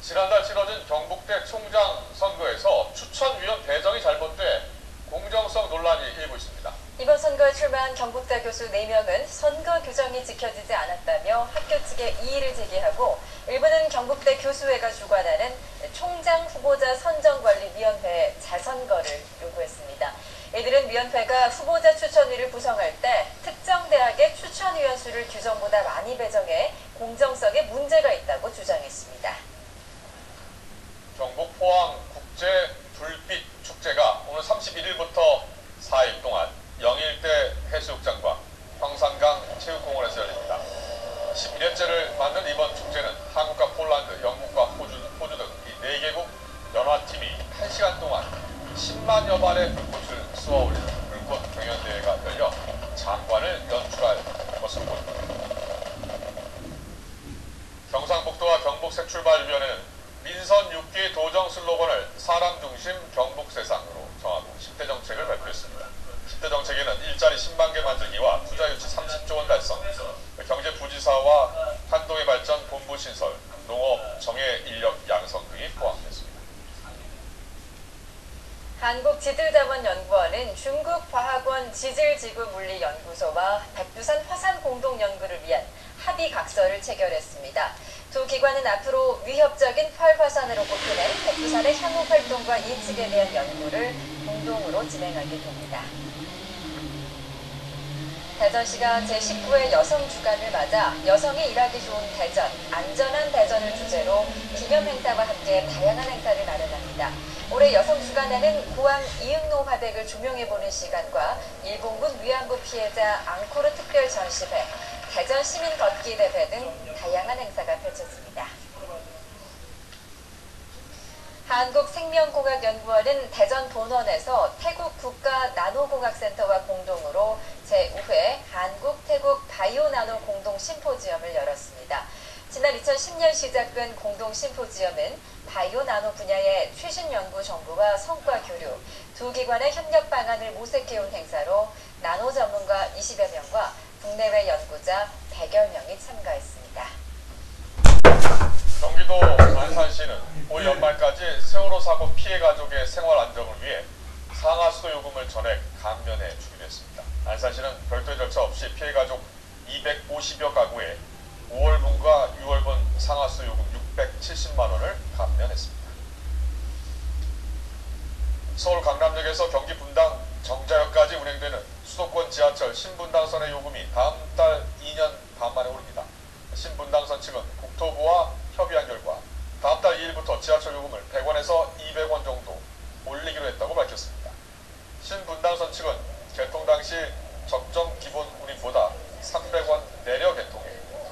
지난달 치러진 경북대 총장 선거에서 추천위원 배정이 잘못돼 공정성 논란이 일고 있습니다. 이번 선거에 출마한 경북대 교수 4명은 선거 규정이 지켜지지 않았다며 학교 측에 이의를 제기하고 일부는 경북대 교수회가 주관하는 총장 후보자 선정관리위원회의 재선거를 요구했습니다. 이들은 위원회가 후보자 추천위를 구성할 때 특정 대학의 추천위원 수를 규정보다 많이 배정해 공정성에 문제가 있다고 주장했습니다. 경북 포항 국제 불빛 축제가 오늘 31일부터 4일 동안 영일대 해수욕장과 평산강 체육공원에서 열립니다. 11년째를 맞는 이번 축제는 한국과 폴란드, 영국과 호주 등 이 4개국 연화팀이 1시간 동안 10만여 발의 불꽃을 쏘아올리는 불꽃 경연대회가 열려 장관을 연출할 것으로 보입니다. 경상북도와 경북새출발위원회는 민선 6기 도정 슬로건을 사람 중심 경북 세상으로 정하고 10대 정책을 발표했습니다. 10대 정책에는 일자리 10만 개 만들기와 투자 유치 30조 원 달성, 경제 부지사와 한동의 발전 본부 신설, 농업 정예 인력 양성 등이 포함됐습니다. 한국지질자원연구원은 중국과학원 지질지구물리연구소와 백두산 화산 공동연구를 위한 합의각서를 체결했습니다. 두 기관은 앞으로 위협적인 활화산으로 꼽히는 백두산의 향후 활동과 예측에 대한 연구를 공동으로 진행하게 됩니다. 대전시가 제19회 여성주간을 맞아 여성이 일하기 좋은 대전, 안전한 대전을 주제로 기념행사와 함께 다양한 행사를 마련합니다. 올해 여성주간에는 고항 이응노 화백을 조명해보는 시간과 일본군 위안부 피해자 앙코르 특별 전시회, 대전 시민 걷기 대회 등 다양한 행사가 펼쳐집니다. 한국생명공학연구원은 대전 본원에서 태국 국가나노공학센터와 공동으로 제5회 한국-태국 바이오나노 공동심포지엄을 열었습니다. 지난 2010년 시작된 공동심포지엄은 바이오나노 분야의 최신 연구 정보와 성과 교류, 두 기관의 협력 방안을 모색해온 행사로 나노 전문가 20여 명과 국내외 연구자 100여 명이 참가했습니다. 경기도 안산시는 올 연말까지 세월호 사고 피해 가족의 생활 안정을 위해 상하수도 요금을 전액 감면해 주기로 했습니다. 안산시는 별도의 절차 없이 피해 가족 250여 가구에 5월분과 6월분 상하수도 요금 670만 원을 감면했습니다. 서울 강남역에서 경기 분당 정자역까지 운행되는 수도권 지하철 신분당선의 요금이 다음 달 2년 반 만에 오릅니다. 신분당선 측은 국토부와 협의한 결과 다음 달 2일부터 지하철 요금을 100원에서 200원 정도 올리기로 했다고 밝혔습니다. 신분당선 측은 개통 당시 적정 기본 운임보다 300원 내려 개통해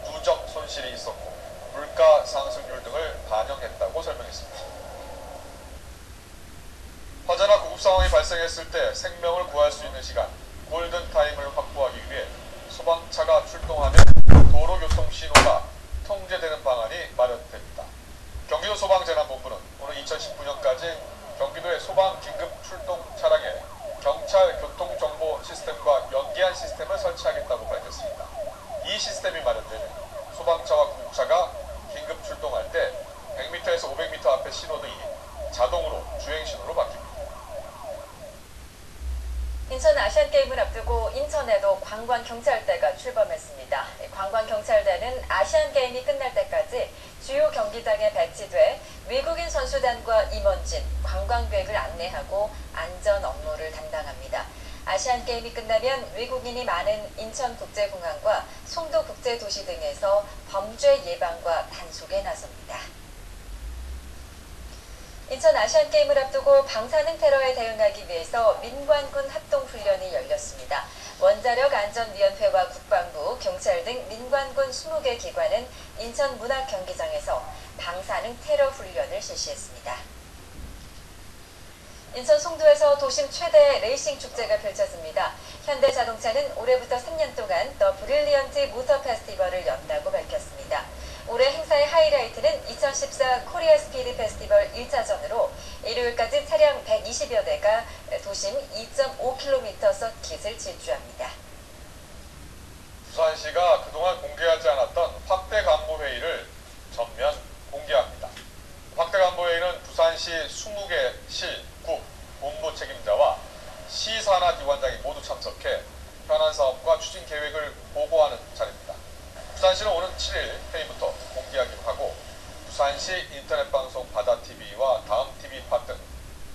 누적 손실이 있었고 물가 상승률 등을 반영했다고 설명했습니다. 화재나 구급 상황이 발생했을 때 생명을 구할 수 있는 시간, 골든타임을 확보하기 위해 소방차가 출동하면 도로교통 신호가 통제되는 방안이 마련됩니다. 경기도 소방재난본부는 오늘 2019년까지 경기도의 소방 긴급 출동 차량에 경찰 교통정보 시스템과 연계한 시스템을 설치하겠다고 밝혔습니다. 이 시스템이 마련되면 소방차와 구급차가 긴급 출동할 때 100m에서 500m 앞의 신호등이 자동으로 주행신호로 바뀝니다. 인천 아시안게임을 앞두고 인천에도 관광경찰대가 출범했습니다. 관광경찰대는 아시안게임이 끝날 때까지 주요 경기장에 배치돼 외국인 선수단과 임원진, 관광객을 안내하고 안전 업무를 담당합니다. 아시안게임이 끝나면 외국인이 많은 인천국제공항과 송도국제도시 등에서 범죄 예방과 단속에 나섭니다. 인천 아시안게임을 앞두고 방사능 테러에 대응하기 위해서 민관군 합동훈련이 열렸습니다. 원자력안전위원회와 국방부, 경찰 등 민관군 20개 기관은 인천 문학경기장에서 방사능 테러 훈련을 실시했습니다. 인천 송도에서 도심 최대 레이싱 축제가 펼쳐집니다. 현대자동차는 올해부터 3년 동안 더 브릴리언트 모터 페스티벌을 연다고 밝혔습니다. 올해 행사의 하이라이트는 2014 코리아 스피드 페스티벌 1차전으로 일요일까지 차량 120여 대가 도심 2.5km 서킷을 질주합니다. 부산시가 그동안 공개하지 않았던 확대 간부 회의를 전면 공개합니다. 오는 7일 회의부터 공개하기로 하고 부산시 인터넷방송 바다TV와 다음TV팟 등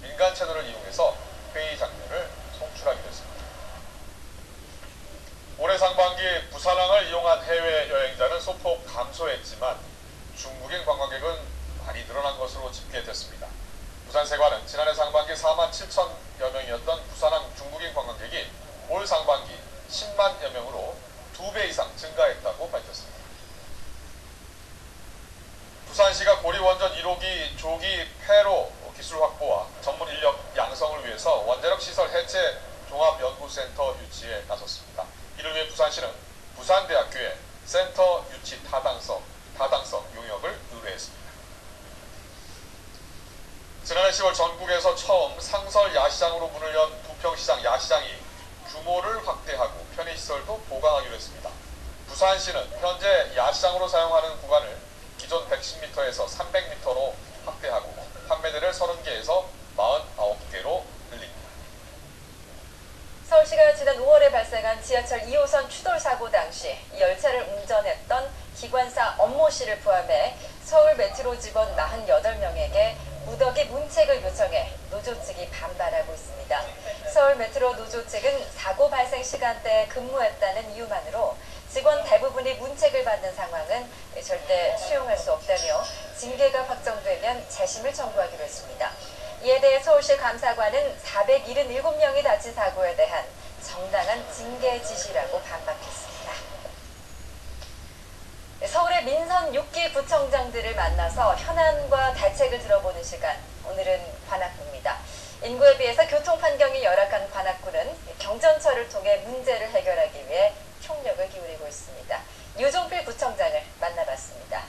민간 채널을 이용해서 회의 장면을 송출하기로 했습니다. 올해 상반기 부산항을 이용한 해외 여행자는 소폭 감소했지만 중국인 관광객은 많이 늘어난 것으로 집계됐습니다. 부산세관은 지난해 상반기 4만 7천여 명이었던 부산항 중국인 관광객이 올 상반기 10만여 명으로 2배 이상 증가했다고 밝혔습니다. 부산시가 고리원전 1호기 조기 폐로 기술 확보와 전문 인력 양성을 위해서 원자력 시설 해체 종합연구센터 유치에 나섰습니다. 이를 위해 부산시는 부산대학교에 센터 유치 타당성 용역을 의뢰했습니다. 지난해 10월 전국에서 처음 상설 야시장으로 문을 연 부평시장 야시장이 규모를 확대하고 편의시설도 보강하기로 했습니다. 부산시는 현재 야시장으로 사용하는 구간을 기존 110m에서 300m로 확대하고 판매대를 30개에서 49개로 늘립니다. 서울시가 지난 5월에 발생한 지하철 2호선 추돌 사고 당시 이 열차를 운전했던 기관사 엄모 씨를 포함해 서울 메트로 직원 48명에게 무더기 문책을 요청해 노조 측이 반발하고 있습니다. 서울 메트로 노조 측은 사고 발생 시간대에 근무했다는 이유만으로 직원 대부분이 문책을 받는 상황은 절대 수용할 수 없다며 징계가 확정되면 재심을 청구하기로 했습니다. 이에 대해 서울시 감사관은 477명이 다친 사고에 대한 정당한 징계 지시라고 반박했습니다. 서울의 민선 6기 구청장들을 만나서 현안과 대책을 들어보는 시간, 오늘은 관악구입니다. 인구에 비해서 교통 환경이 열악한 관악구는 경전철을 통해 문제를 해결하기 위해 총력을 기울이고 있습니다. 유종필 구청장을 만나봤습니다.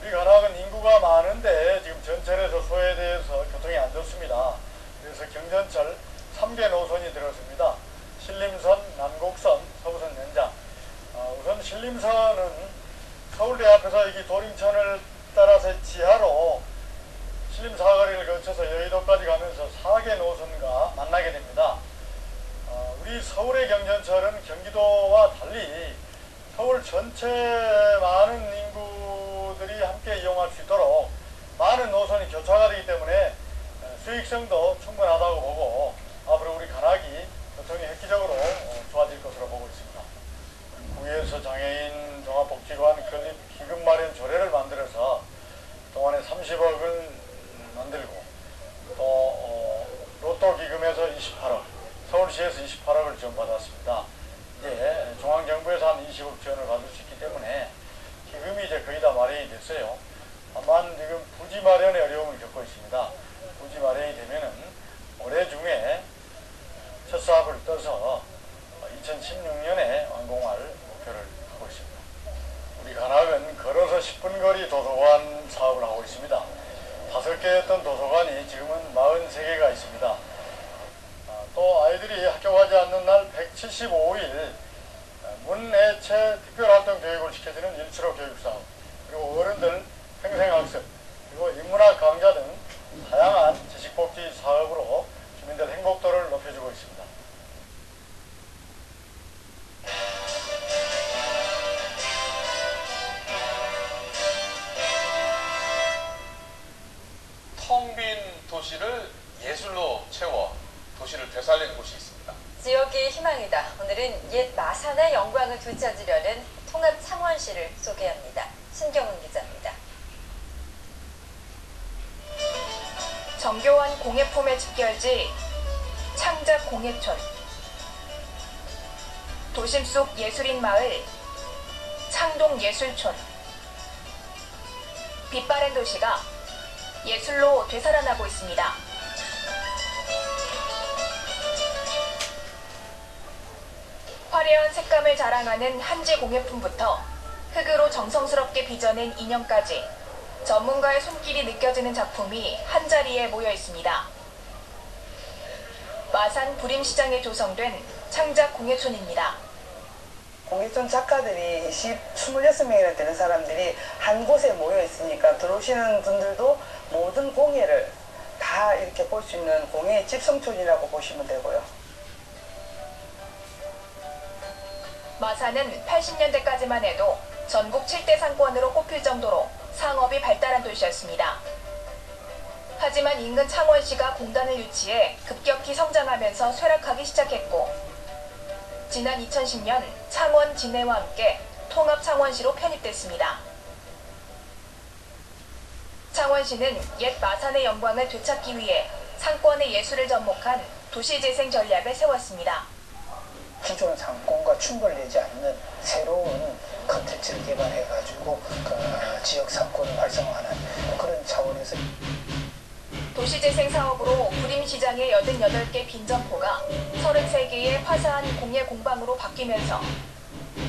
우리 관악은 인구가 많은데 지금 전철에서 소외돼서 교통이 안 좋습니다. 그래서 경전철 3개 노선이 들어섭니다. 신림선, 남곡선, 서부선 연장. 우선 신림선은 서울대 앞에서 여기 도림천을 따라서 지하로 신림사거리를 거쳐서 여의도까지 가면서 4개 노선과 만나게 됩니다. 우리 서울의 경전철은 경기도와 달리 서울 전체 많은 인구들이 함께 이용할 수 있도록 많은 노선이 교차가 되기 때문에 수익성도 충분하다고 보고 앞으로 우리 관악이 교통이 획기적으로 좋아질 것으로 보고 있습니다. 구에서 장애인 종합복지관 건립 기금 마련 조례를 만들어서 동안에 30억을 만들고 또 로또 기금에서 28억, 서울시에서 28억을 지원받았습니다. 이제 중앙정부에서 한 20억 지원을 받을 수 있기 때문에 기금이 이제 거의 다 마련이 됐어요. 다만 지금 부지 마련에 어려움을 겪고 있습니다. 부지 마련이 되면은 올해 중에 첫 사업을 떠서 2016년에 완공할 목표를 하고 있습니다. 우리 관악은 걸어서 10분 거리 도서관 사업을 하고 있습니다. 5개였던 도서관이 지금은 43개가 있습니다. 또 아이들이 학교 가지 않는 날 175일 문예체 특별활동 교육을 시켜주는 일치로 교육사업, 그리고 어른들 평생학습, 그리고 인문학 강좌 등 다양한 지식복지 사업으로 주민들 행복도를 높여주고 있습니다. 텅 빈 도시를 예술로 채워 도시를 되살리는 곳이 있습니다. 지역이 희망이다. 오늘은 옛 마산의 영광을 되찾으려는 통합 창원시를 소개합니다. 신경훈 기자입니다. 정교한 공예품의 집결지 창작 공예촌, 도심 속 예술인 마을 창동 예술촌, 빛바랜 도시가 예술로 되살아나고 있습니다. 화려한 색감을 자랑하는 한지 공예품부터 흙으로 정성스럽게 빚어낸 인형까지 전문가의 손길이 느껴지는 작품이 한자리에 모여 있습니다. 마산 부림시장에 조성된 창작 공예촌입니다. 공예촌 작가들이 26명이나 되는 사람들이 한 곳에 모여 있으니까 들어오시는 분들도 모든 공예를 다 이렇게 볼 수 있는 공예의 집성촌이라고 보시면 되고요. 마산은 80년대까지만 해도 전국 7대 상권으로 꼽힐 정도로 상업이 발달한 도시였습니다. 하지만 인근 창원시가 공단을 유치해 급격히 성장하면서 쇠락하기 시작했고, 지난 2010년 창원 진해와 함께 통합 창원시로 편입됐습니다. 창원시는 옛 마산의 영광을 되찾기 위해 상권의 예술을 접목한 도시재생 전략을 세웠습니다. 기존 상권과 충돌되지 않는 새로운 컨텐츠를 개발해가지고 그 지역 상권을 활성화하는 그런 차원에서 도시재생 사업으로 구림시장의 88개 빈점포가 33개의 화사한 공예 공방으로 바뀌면서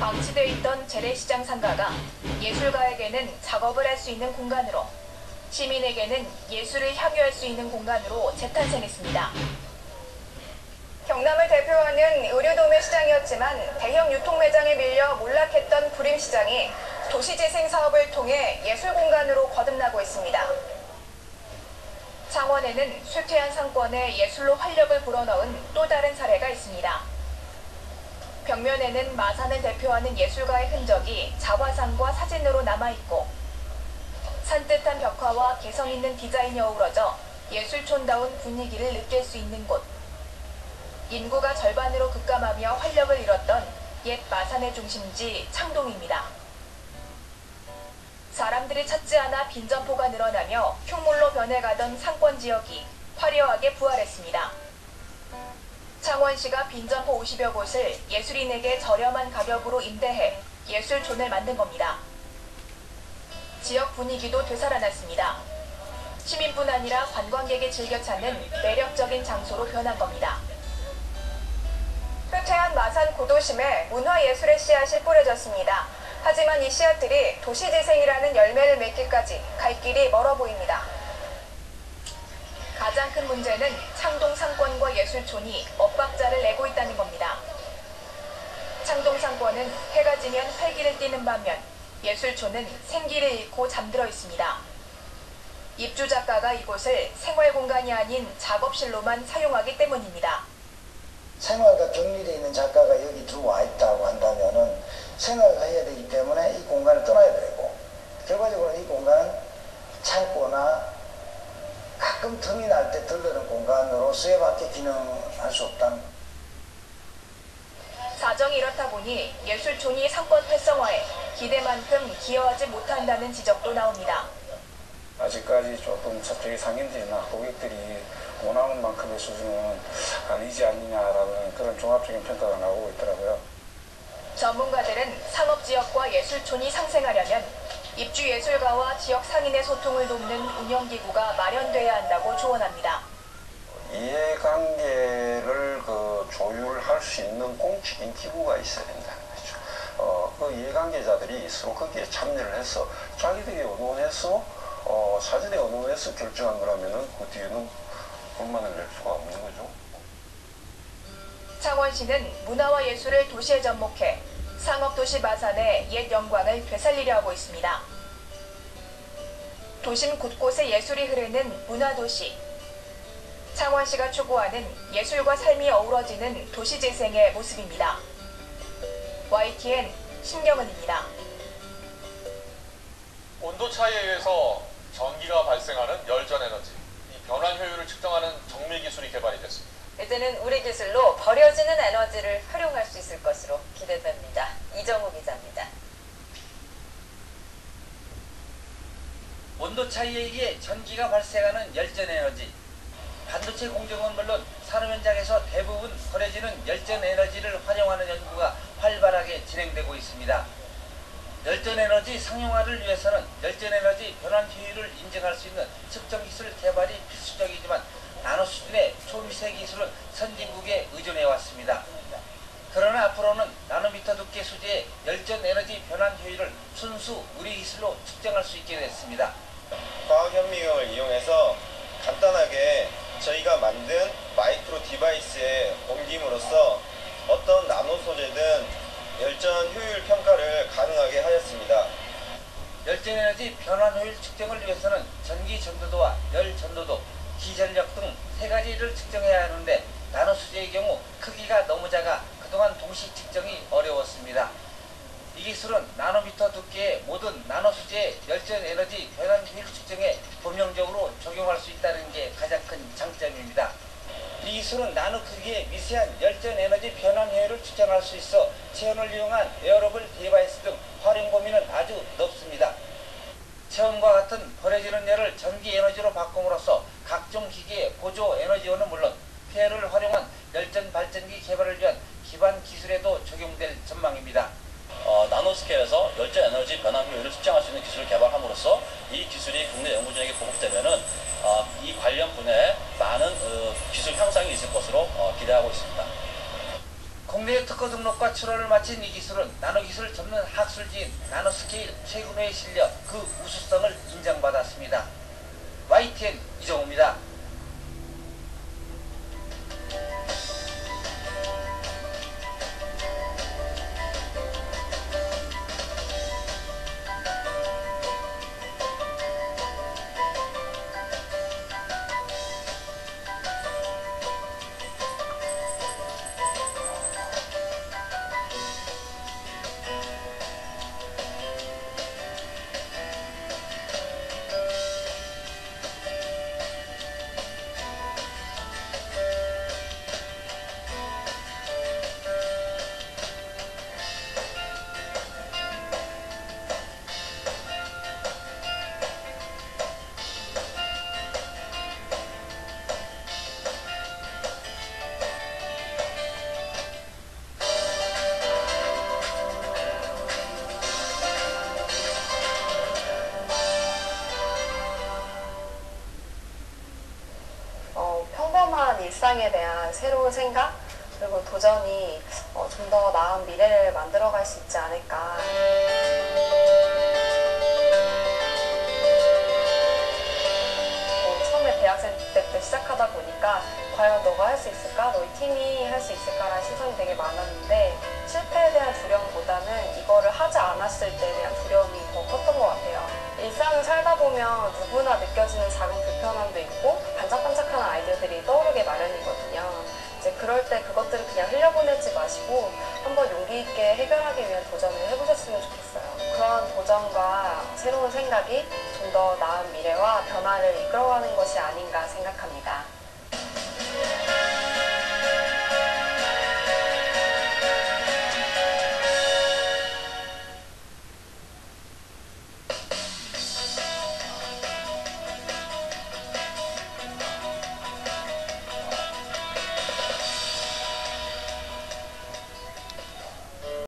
방치되어 있던 재래시장 상가가 예술가에게는 작업을 할 수 있는 공간으로, 시민에게는 예술을 향유할 수 있는 공간으로 재탄생했습니다. 경남을 대표하는 의류도매 시장이었지만 대형 유통매장에 밀려 몰락했던 구림시장이 도시재생 사업을 통해 예술공간으로 거듭나고 있습니다. 창원에는 쇠퇴한 상권에 예술로 활력을 불어넣은 또 다른 사례가 있습니다. 벽면에는 마산을 대표하는 예술가의 흔적이 자화상과 사진으로 남아있고, 산뜻한 벽화와 개성 있는 디자인이 어우러져 예술촌다운 분위기를 느낄 수 있는 곳. 인구가 절반으로 급감하며 활력을 잃었던 옛 마산의 중심지 창동입니다. 사람들이 찾지 않아 빈점포가 늘어나며 흉물로 변해가던 상권 지역이 화려하게 부활했습니다. 창원시가 빈점포 50여 곳을 예술인에게 저렴한 가격으로 임대해 예술촌을 만든 겁니다. 지역 분위기도 되살아났습니다. 시민뿐 아니라 관광객이 즐겨 찾는 매력적인 장소로 변한 겁니다. 쇠퇴한 마산 고도심에 문화예술의 씨앗이 뿌려졌습니다. 하지만 이 씨앗들이 도시재생이라는 열매를 맺기까지 갈 길이 멀어 보입니다. 가장 큰 문제는 창동 상권과 예술촌이 엇박자를 내고 있다는 겁니다. 창동 상권은 해가 지면 활기를 띠는 반면 예술촌은 생기를 잃고 잠들어 있습니다. 입주 작가가 이곳을 생활공간이 아닌 작업실로만 사용하기 때문입니다. 생활과 격리되어 있는 작가가 여기 들어와 있다고 한다면은 생활을 해야 되기 때문에 이 공간을 떠나야 되고, 결과적으로 이 공간은 창고나 가끔 틈이 날 때 들르는 공간으로서밖에 기능할 수 없다는. 사정이 이렇다 보니 예술촌이 상권 활성화에 기대만큼 기여하지 못한다는 지적도 나옵니다. 아직까지 조금 저쪽에 상인들이나 고객들이 원하는 만큼의 수준은 아니지 않느냐라는 그런 종합적인 평가가 나오고 있더라고요. 전문가들은 상업지역과 예술촌이 상생하려면 입주 예술가와 지역 상인의 소통을 돕는 운영기구가 마련돼야 한다고 조언합니다. 이해관계를 조율할 수 있는 공적인 기구가 있어야 된다는 거죠. 그 이해관계자들이 서로 거기에 참여를 해서 자기들이 의논해서 사전에 의논해서 결정한 거라면은 그 뒤에는 불만을 낼 수가 없는 거죠. 창원시는 문화와 예술을 도시에 접목해 상업도시 마산의 옛 영광을 되살리려 하고 있습니다. 도심 곳곳에 예술이 흐르는 문화도시. 창원시가 추구하는 예술과 삶이 어우러지는 도시재생의 모습입니다. YTN 신경은입니다. 온도 차이에 의해서 전기가 발생하는 열전 에너지, 이 변환 효율을 측정하는 정밀 기술이 개발이 됐습니다. 이제는 우리 기술로 버려지는 에너지를 활용할 수 있을 것으로 기대됩니다. 이정우 기자입니다. 온도 차이에 의해 전기가 발생하는 열전 에너지. 반도체 공정은 물론 산업 현장에서 대부분 버려지는 열전 에너지를 활용하는 연구가 활발하게 진행되고 있습니다. 열전 에너지 상용화를 위해서는 열전 에너지 변환 효율을 인증할 수 있는 측정 기술 개발이 필수적이지만 나노 수준의 초미세 기술은 선진국에 의존해 왔습니다. 그러나 앞으로는 나노미터 두께 수제의 열전 에너지 변환 효율을 순수 우리 기술로 측정할 수 있게 됐습니다. 과학 현미경을 이용해서 간단하게 저희가 만든 마이크로 디바이스에 옮김으로써 어떤 나노 소재든 열전 효율 평가를 가능하게 하였습니다. 열전 에너지 변환 효율 측정을 위해서는 전기 전도도와 열 전도도, 기전력 등 세 가지를 측정해야 하는데 나노 수제의 경우 크기가 너무 작아 그동안 동시 측정이 어려웠습니다. 이 기술은 나노미터 두께의 모든 나노 수제의 열전 에너지 변환 효율 측정에 범용적으로 적용할 수 있다는 게 가장 큰 장점입니다. 이 기술은 나노 크기의 미세한 열전 에너지 변환 효율을 측정할 수 있어 체온을 이용한 웨어러블 디바이스 등 활용 범위는 아주 넓습니다. 체온과 같은 버려지는 열을 전기 에너지로 바꿈으로써 각종 기기의 보조 에너지원은 물론 폐열을 활용한 열전 발전기 개발을 위한 기반 기술에도 적용될 전망입니다. 나노스케일에서 열전 에너지 변환 효율을 측정할 수 있는 기술을 개발함으로써 이 기술이 국내 연구진에게 보급되면은 이 관련 분야에 많은 기술 향상이 있을 것으로 기대하고 있습니다. 국내 특허 등록과 출원을 마친 이 기술은 나노기술 전문 학술지인 나노스케일 최근호에 실려 그 우수성을 인정받았습니다. YTN 이정우입니다. 평범한 일상에 대한 새로운 생각 그리고 도전이 좀 더 나은 미래를 만들어갈 수 있지 않을까. 처음에 대학생 때부터 시작하다 보니까 과연 너가 할 수 있을까? 너희 팀이 할 수 있을까라는 시선이 되게 많았는데 실패에 대한 두려움보다는 이거를 하지 않았을 때에 대한 두려움이 더 컸던 것 같아요. 일상을 살다 보면 누구나 느껴지는 작은 불편함도 있고 반짝반짝하는 아이디어들이 떠오르게 마련이거든요. 이제 그럴 때 그것들을 그냥 흘려보내지 마시고 한번 용기 있게 해결하기 위한 도전을 해보셨으면 좋겠어요. 그런 도전과 새로운 생각이 좀 더 나은 미래와 변화를 이끌어가는 것이 아닌가 생각합니다.